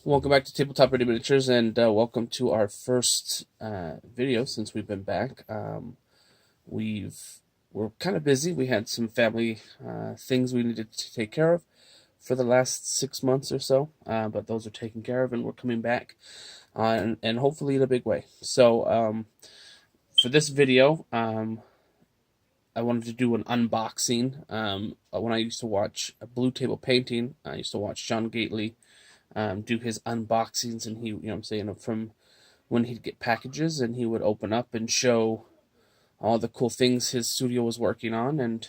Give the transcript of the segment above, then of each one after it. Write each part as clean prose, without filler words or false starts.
Welcome back to Tabletop Ready Miniatures, and welcome to our first video since we've been back. We're kind of busy. We had some family things we needed to take care of for the last 6 months or so, but those are taken care of, and we're coming back, and hopefully in a big way. So for this video, I wanted to do an unboxing. When I used to watch Blue Table Painting, I used to watch John Gately do his unboxings, and he, you know what I'm saying, from when he'd get packages and he would open up and show all the cool things his studio was working on. And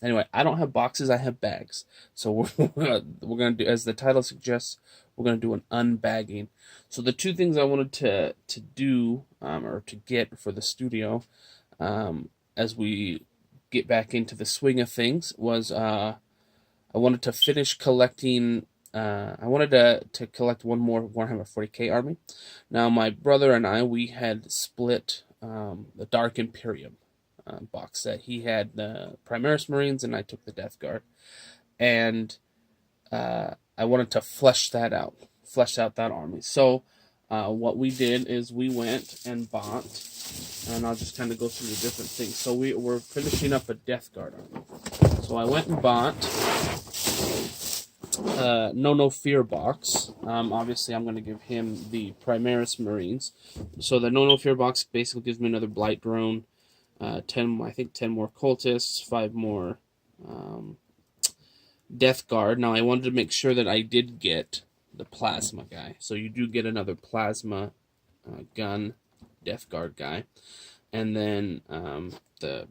anyway, I don't have boxes, I have bags. So we're gonna do, as the title suggests, we're gonna do an unbagging. So the two things I wanted to do or to get for the studio as we get back into the swing of things was I wanted to finish collecting. I wanted to collect one more Warhammer 40k army. Now, my brother and I, we had split the Dark Imperium box set. He had the Primaris Marines, and I took the Death Guard. And I wanted to flesh out that army. So what we did is we went and bought, and I'll just kind of go through the different things. So we're finishing up a Death Guard army. So I went and bought No Fear box. Obviously I'm going to give him the Primaris Marines. So the No Fear box basically gives me another Blight Drone, 10 more Cultists, 5 more Death Guard. Now I wanted to make sure that I did get the Plasma guy. So you do get another Plasma gun Death Guard guy. And then the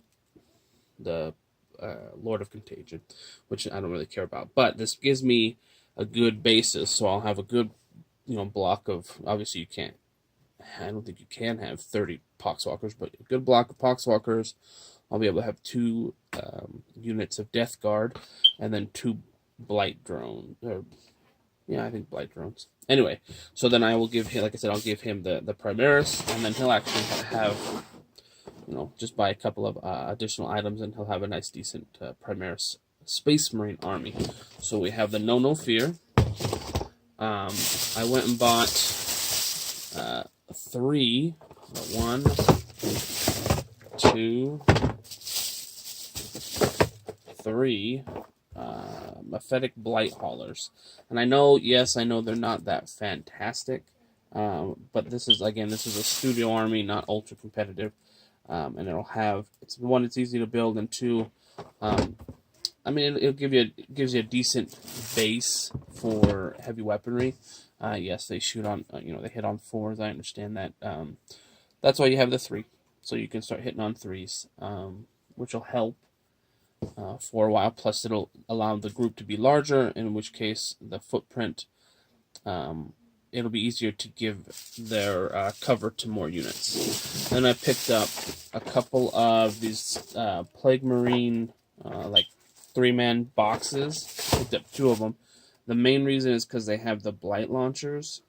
Lord of Contagion, which I don't really care about, but this gives me a good basis, so I'll have a good, block of, obviously I don't think you can have 30 Poxwalkers, but a good block of Poxwalkers. I'll be able to have 2 units of Death Guard, and then 2 Blight Drones, I think Blight Drones. Anyway, so then I will give him, like I said, I'll give him the Primaris, and then he'll actually have, just buy a couple of additional items, and he'll have a nice, decent Primaris Space Marine army. So we have the No Fear. I went and bought 3, 1, 2, 3 Mephetic Blight Haulers. And I know they're not that fantastic, but this is a studio army, not ultra competitive. And it's easy to build, and 2, it gives you a decent base for heavy weaponry. Yes, they shoot on, they hit on 4s. I understand that. That's why you have the 3, so you can start hitting on 3s, which will help for a while. Plus, it'll allow the group to be larger, in which case the footprint. It'll be easier to give their cover to more units. Then I picked up a couple of these Plague Marine, 3-man boxes. Picked up 2 of them. The main reason is because they have the Blight launchers.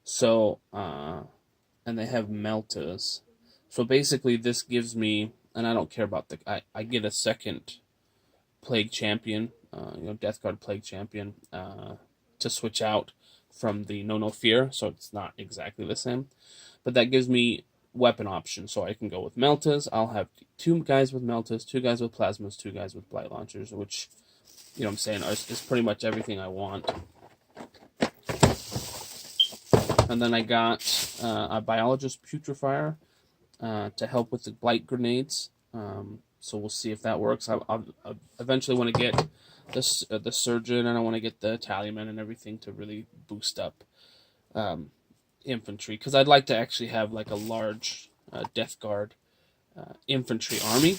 So, and they have Meltas. So basically, this gives me, and I don't care about I get a second Plague Champion, Death Guard Plague Champion, to switch out from the No Fear, so it's not exactly the same, but that gives me weapon options, so I can go with Meltas. I'll have 2 guys with Meltas, 2 guys with Plasmas, 2 guys with Blight Launchers, which, is pretty much everything I want. And then I got a Biologist Putrefier to help with the Blight Grenades, so we'll see if that works. I eventually want to get the Surgeon, and I want to get the Tallyman and everything to really boost up infantry, because I'd like to actually have like a large Death Guard infantry army,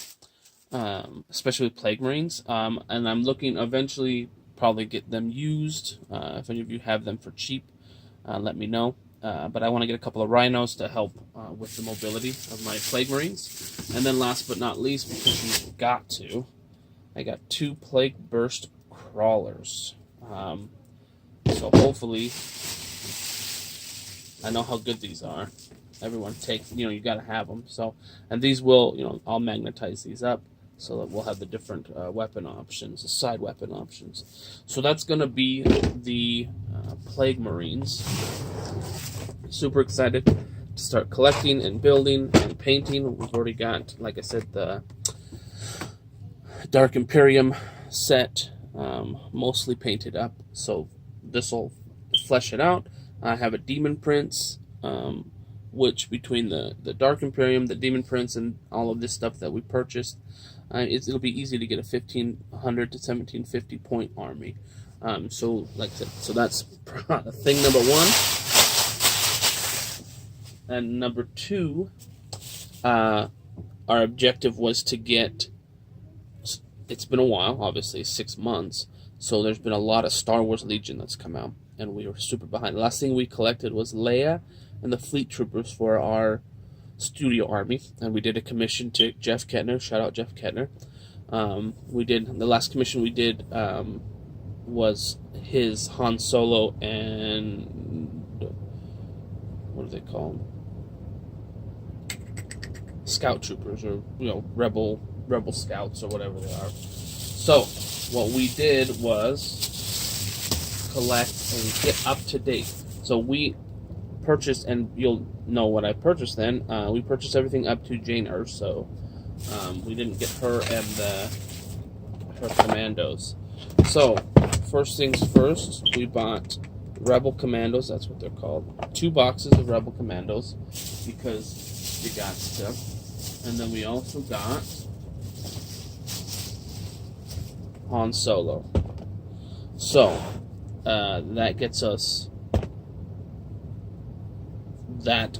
especially with Plague Marines, and I'm looking eventually probably get them used. If any of you have them for cheap, let me know. But I want to get a couple of Rhinos to help with the mobility of my Plague Marines. And then last but not least, because you've got to, I got 2 Plague Burst Crawlers. So hopefully, I know how good these are. Everyone takes, you got to have them. So, and these will, I'll magnetize these up. so that we'll have the different weapon options, the side weapon options. So that's going to be the Plague Marines. Super excited to start collecting and building and painting. We've already got, like I said, the Dark Imperium set mostly painted up, so this will flesh it out. I have a Demon Prince, which between the Dark Imperium, the Demon Prince, and all of this stuff that we purchased, it'll be easy to get a 1,500 to 1,750 point army. So like I said, so that's thing number one. And number two, our objective was to get, it's been a while, obviously 6 months, so there's been a lot of Star Wars Legion that's come out, and we were super behind. The last thing we collected was Leia and the Fleet Troopers for our Studio Army, and we did a commission to Jeff Kettner. Shout out Jeff Kettner. The last commission we did was his Han Solo and what are they called? Scout Troopers, or Rebel Scouts, or whatever they are. So what we did was collect and get up to date. So we purchased, and you'll know what I purchased then. We purchased everything up to Jane Erso. We didn't get her and her commandos. So first things first, we bought Rebel Commandos. That's what they're called. 2 boxes of Rebel Commandos because you got stuff. And then we also got Han Solo. So that gets us that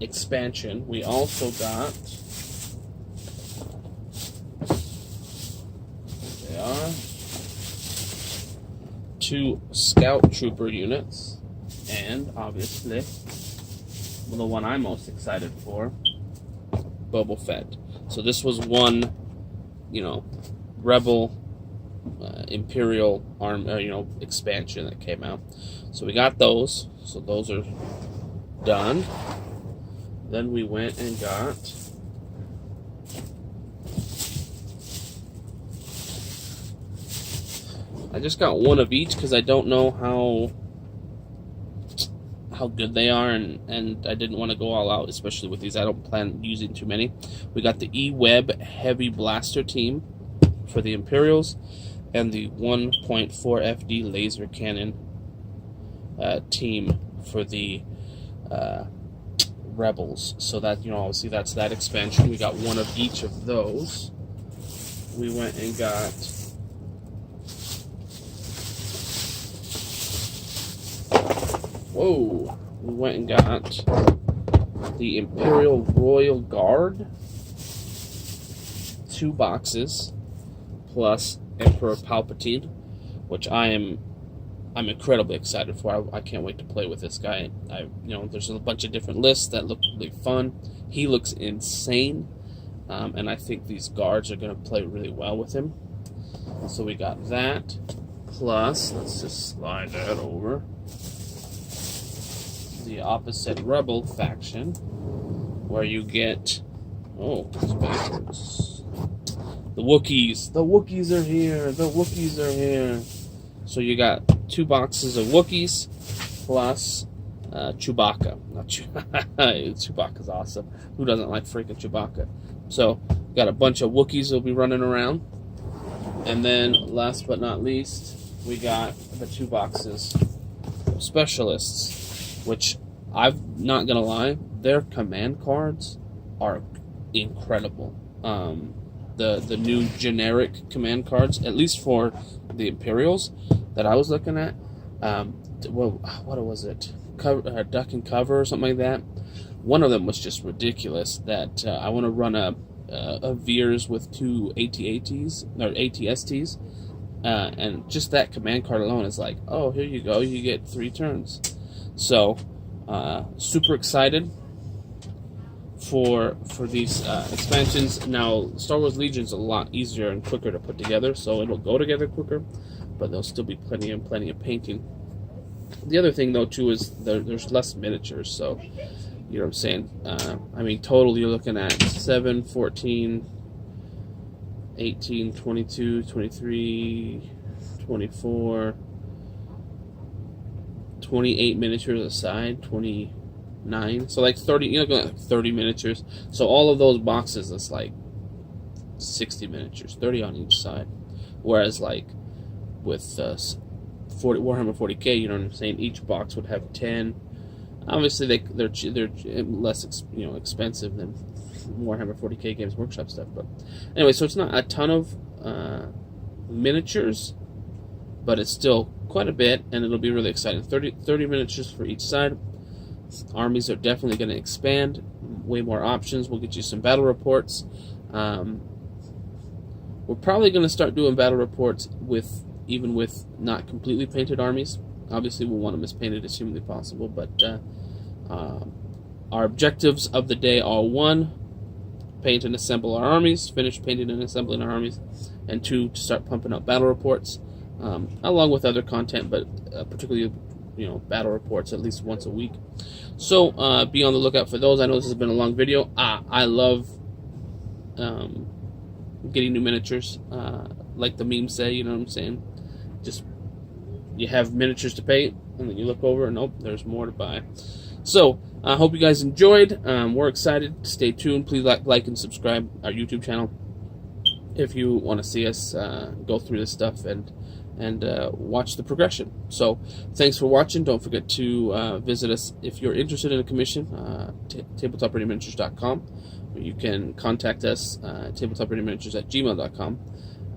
expansion. We also got, they are 2 Scout Trooper units, and obviously the one I'm most excited for, Boba Fett. So this was one, Rebel Imperial expansion that came out. So we got those. So those are done. Then we went and got I just got one of each because I don't know how good they are, and I didn't want to go all out, especially with these. I don't plan on using too many. We got the E-Web Heavy Blaster team for the Imperials, and the 1.4 FD laser cannon team for the Rebels. So that, obviously that's that expansion. We got one of each of those. We went and got we went and got the Imperial Royal Guard, 2 boxes, plus Emperor Palpatine, which I'm incredibly excited for. I can't wait to play with this guy. There's a bunch of different lists that look really fun. He looks insane, and I think these guards are going to play really well with him. So we got that, plus, let's just slide that over, the opposite Rebel faction, where you get, it's backwards, the Wookiees. The Wookiees are here. The Wookiees are here. So you got 2 boxes of Wookiees, plus Chewbacca. Chewbacca's awesome. Who doesn't like freaking Chewbacca? So got a bunch of Wookiees that'll be running around. And then, last but not least, we got the 2 boxes of Specialists, which I'm not gonna lie, their command cards are incredible. The new generic command cards, at least for the Imperials that I was looking at, what was it? Duck and Cover or something like that. One of them was just ridiculous. That I want to run a Veers with 2 AT-ATs or AT-STs, and just that command card alone is like, oh, here you go, you get 3 turns. So super excited for these expansions. Now, Star Wars Legion's a lot easier and quicker to put together, so it'll go together quicker, but there'll still be plenty of painting. The other thing, though, too, is there's less miniatures, so, you know what I'm saying? Total, you're looking at 7, 14, 18, 22, 23, 24, 28 miniatures a side, 29. So like 30, you know, like 30 miniatures. So all of those boxes, it's like 60 miniatures, 30 on each side. Whereas like with 40 Warhammer 40K, you know what I'm saying? Each box would have 10. Obviously, they're less expensive than Warhammer 40K Games Workshop stuff. But anyway, so it's not a ton of miniatures, but it's still quite a bit, and it'll be really exciting. 30 miniatures for each side. Armies are definitely going to expand. Way more options. We'll get you some battle reports. We're probably going to start doing battle reports even with not completely painted armies. Obviously, we'll want them as painted as humanly possible, but our objectives of the day are: 1, paint and assemble our armies, finish painting and assembling our armies, and 2, to start pumping out battle reports, along with other content, but particularly battle reports at least once a week. So be on the lookout for those. I know this has been a long video. I love getting new miniatures, like the memes say. You know what I'm saying? Just you have miniatures to paint, and then you look over, and nope, there's more to buy. So I hope you guys enjoyed. We're excited. Stay tuned. Please like and subscribe our YouTube channel if you want to see us go through this stuff and watch the progression. So thanks for watching. Don't forget to visit us if you're interested in a commission. tabletopreadyminiatures.com. You can contact us tabletopreadyminiatures@gmail.com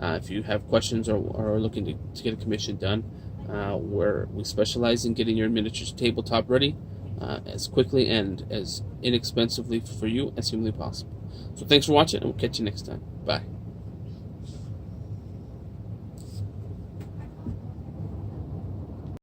if you have questions or are looking to get a commission done. We specialize in getting your miniatures tabletop ready as quickly and as inexpensively for you as humanly possible. So thanks for watching, and we'll catch you next time. Bye.